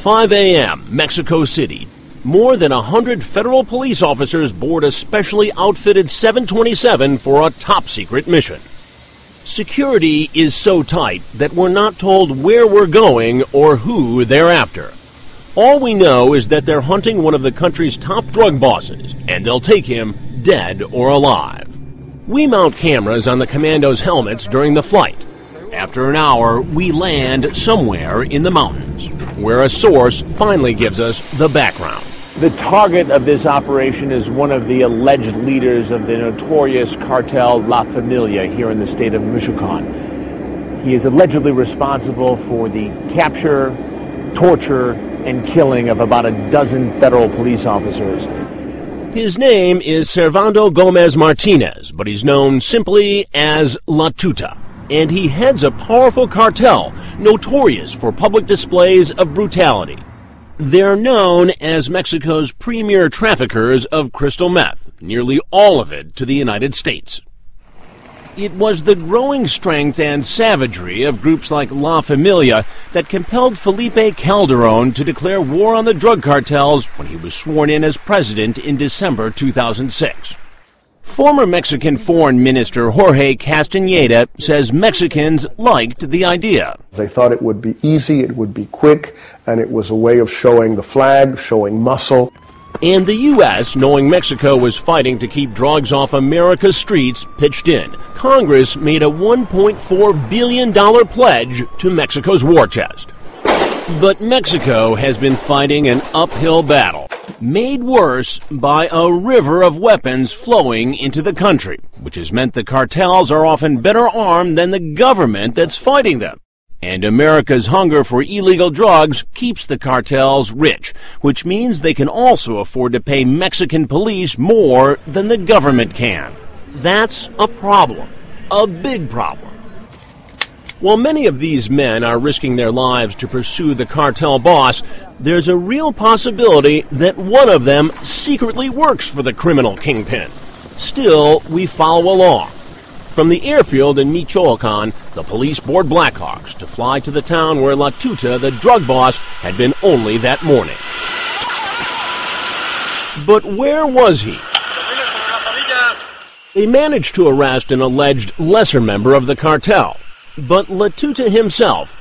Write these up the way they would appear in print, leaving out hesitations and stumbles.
5 a.m., Mexico City. More than 100 federal police officers board a specially outfitted 727 for a top-secret mission. Security is so tight that we're not told where we're going or who they're after. All we know is that they're hunting one of the country's top drug bosses, and they'll take him dead or alive. We mount cameras on the commandos' helmets during the flight. After an hour, we land somewhere in the mountains, where a source finally gives us the background. The target of this operation is one of the alleged leaders of the notorious cartel La Familia here in the state of Michoacan. He is allegedly responsible for the capture, torture, and killing of about a dozen federal police officers. His name is Servando Gomez Martinez, but he's known simply as La Tuta. And he heads a powerful cartel notorious for public displays of brutality. They're known as Mexico's premier traffickers of crystal meth, nearly all of it to the United States. It was the growing strength and savagery of groups like La Familia that compelled Felipe Calderon to declare war on the drug cartels when he was sworn in as president in December 2006. Former Mexican Foreign Minister Jorge Castañeda says Mexicans liked the idea. They thought it would be easy, it would be quick, and it was a way of showing the flag, showing muscle. And the U.S., knowing Mexico was fighting to keep drugs off America's streets, pitched in. Congress made a $1.4 billion pledge to Mexico's war chest. But Mexico has been fighting an uphill battle, made worse by a river of weapons flowing into the country, which has meant the cartels are often better armed than the government that's fighting them. And America's hunger for illegal drugs keeps the cartels rich, which means they can also afford to pay Mexican police more than the government can. That's a problem, a big problem. While many of these men are risking their lives to pursue the cartel boss, there's a real possibility that one of them secretly works for the criminal kingpin. Still, we follow along. From the airfield in Michoacan, the police board Blackhawks to fly to the town where La Tuta, the drug boss, had been only that morning. But where was he? They managed to arrest an alleged lesser member of the cartel. But La Tuta himself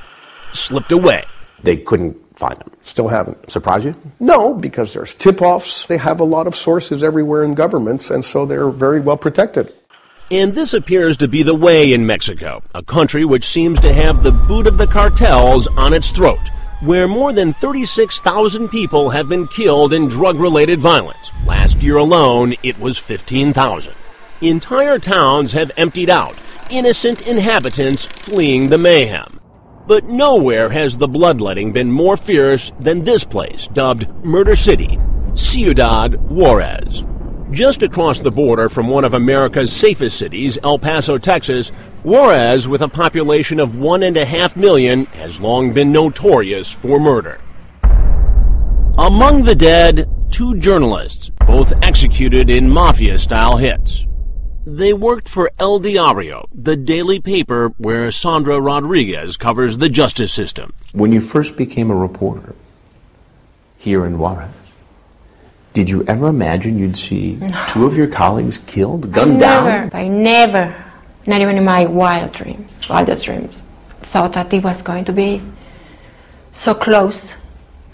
slipped away. They couldn't find him. Still haven't. Surprise you? No, because there's tip-offs. They have a lot of sources everywhere in governments, and so they're very well protected. And this appears to be the way in Mexico, a country which seems to have the boot of the cartels on its throat, where more than 36,000 people have been killed in drug-related violence. Last year alone, it was 15,000. Entire towns have emptied out, innocent inhabitants fleeing the mayhem. But nowhere has the bloodletting been more fierce than this place, dubbed Murder City, Ciudad Juarez. Just across the border from one of America's safest cities, El Paso, Texas, Juarez, with a population of 1.5 million, has long been notorious for murder. Among the dead, 2 journalists, both executed in mafia-style hits. They worked for El Diario, the daily paper where Sandra Rodriguez covers the justice system. When you first became a reporter here in Juarez, did you ever imagine you'd see 2 of your colleagues killed, gunned down? I never, not even in my wildest dreams, thought that it was going to be so close,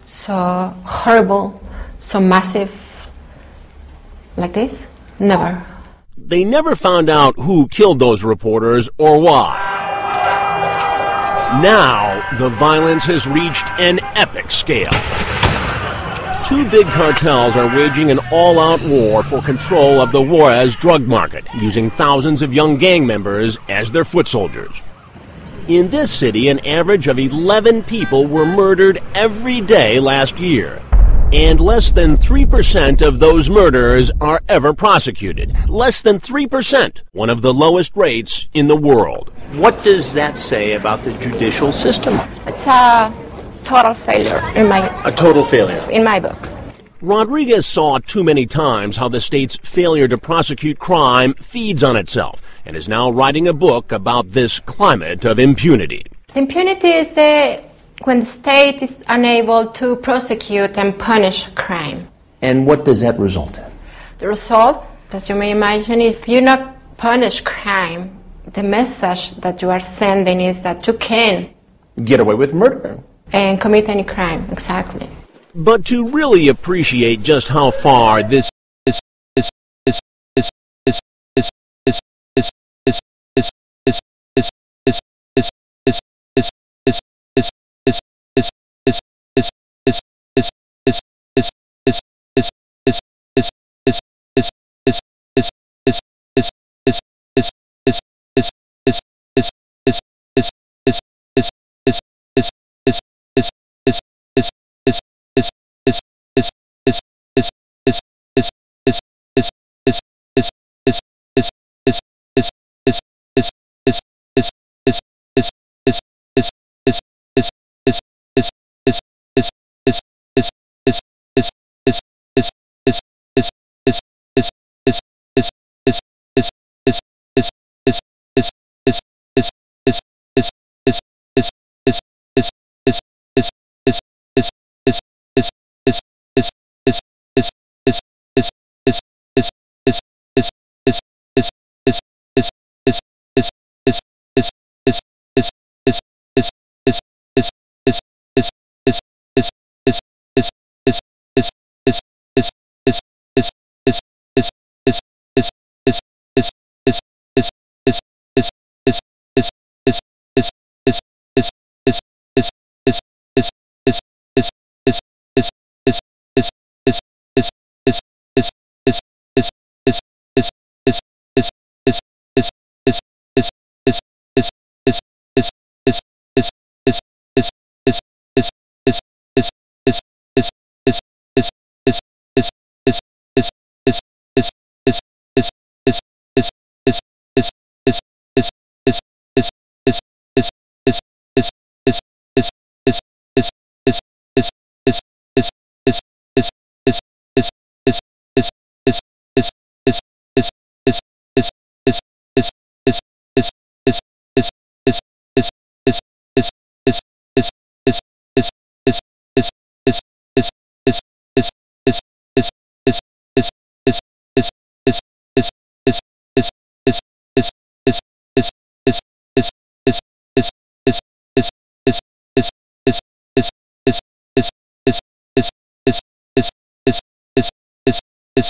so horrible, so massive, like this. Never. They never found out who killed those reporters or why. Now, the violence has reached an epic scale. 2 big cartels are waging an all-out war for control of the Juarez drug market, using thousands of young gang members as their foot soldiers. In this city, an average of 11 people were murdered every day last year. And less than 3% of those murders are ever prosecuted. Less than 3%, one of the lowest rates in the world. What does that say about the judicial system? It's a total failure A total failure. in my book. Rodriguez saw too many times how the state's failure to prosecute crime feeds on itself, and is now writing a book about this climate of impunity. Impunity is the when the state is unable to prosecute and punish crime. And what does that result in? The result, as you may imagine, if you not punish crime, the message that you are sending is that you can Get away with murder. And commit any crime, exactly. But to really appreciate just how far this